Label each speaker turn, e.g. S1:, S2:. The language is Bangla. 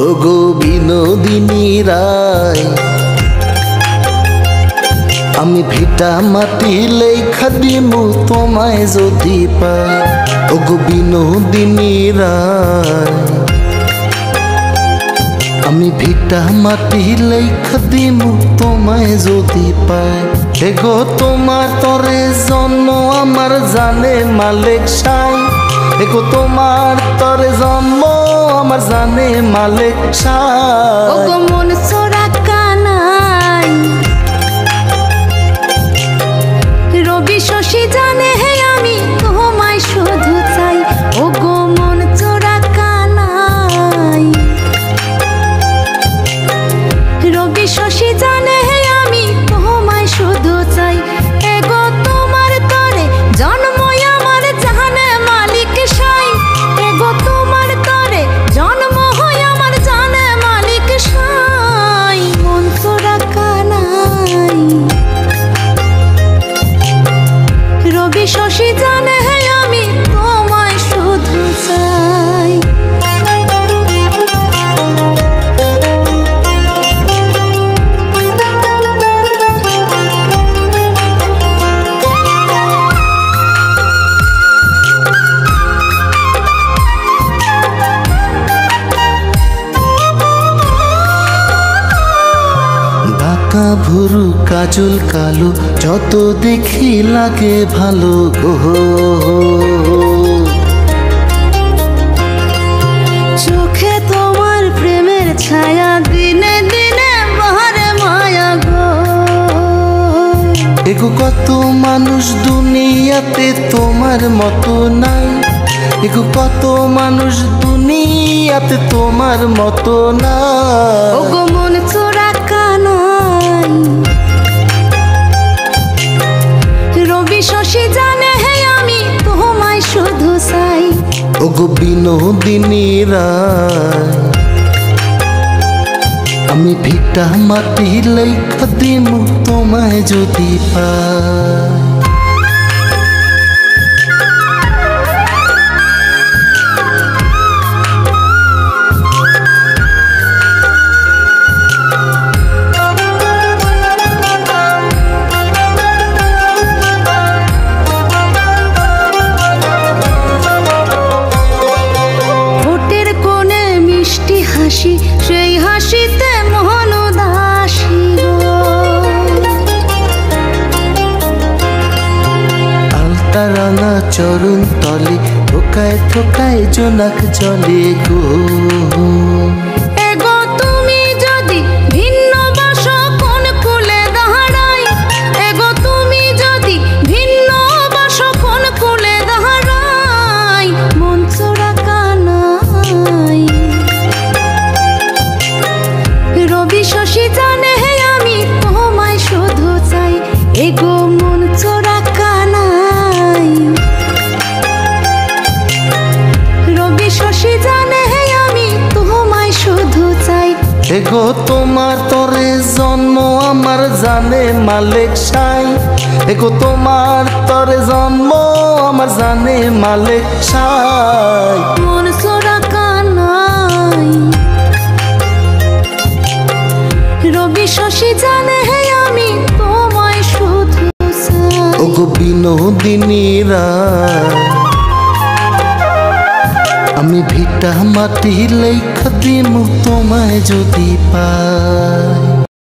S1: ওগো বিনোদিনী রায় আমি ভিটা মাটি লেখা দিমু তোমায় যদি পাই ওগো বিনোদিনী রায় আমি ভিটা মাটি লেখা দিমু তোমায় যদি পাই এগো তোমার তরে জন্ম আমার জানে মালিক সাই এগো তোমার তরে জন্ম আমার জানে মালিক সাই
S2: ওগো মন চোরা কানাই রবি শশী জানে হে আমি তোমায় শুধু চাই ওগো মন চোরা কানাই রবি শশী জানে হে আমি তোমায় শুধু চাই এগো তোমার তরে জন্ম আমার জানে মালিক সাই এগো তোমার তরে জন্ম হয় আমার জানে মালিক সাই মন চোরা কানাই রবি শশী জানে হে আমি তোমায় শুধু চাই
S1: বাঁকা ভুরু কাজল কালো যত দেখি লাগে ভালো গো
S2: চোখে তোমার প্রেমের ছায়া দিনে দিনে বাহারে মায়া গো
S1: এগো কত মানুষ দুনিয়াতে তোমার মতো নাই এগো কত মানুষ দুনিয়াতে তোমার মতো নাই
S2: ওগো মন চোরা কানাই রবি শশী জানে হে আমি তোমায় শুধু চাই
S1: ওগো বিনোদিনী রায় আমি ভিটা মাটি লেখা দিমু তোমায় যদি পাই
S2: ঠোঁটের কোণে মিষ্টি হাসি সেই হাসিতে মোহন উদাসী গো
S1: আলতা রাঙা চরণ তলে থোকায় থোকায় জোনাক জলে গো
S2: এগো তুমি যদি ভিন্ন বাসো কোন কুলে দাঁড়াই এগো তুমি যদি ভিন্ন বাসো কোন কুলে দাঁড়াই মন চোরা কানাই রবি শশী জানে হে আমি তোমায় শুধু চাই এগো মন চোরা কানাই রবি শশী জানে হে আমি তোমায় শুধু চাই
S1: এগো তোমার তরে জন্ম আমার জানে মালিক সাই এগো তোমার তরে জন্ম আমার জানে মালিক সাই
S2: মন চোরা কানাই রবি শশী জানে হে আমি তোমায় শুধু চাই
S1: ওগো বিনোদিনী রায় আমি ভিটা মাটি লেখা দিমু তোমায় যদি পাই।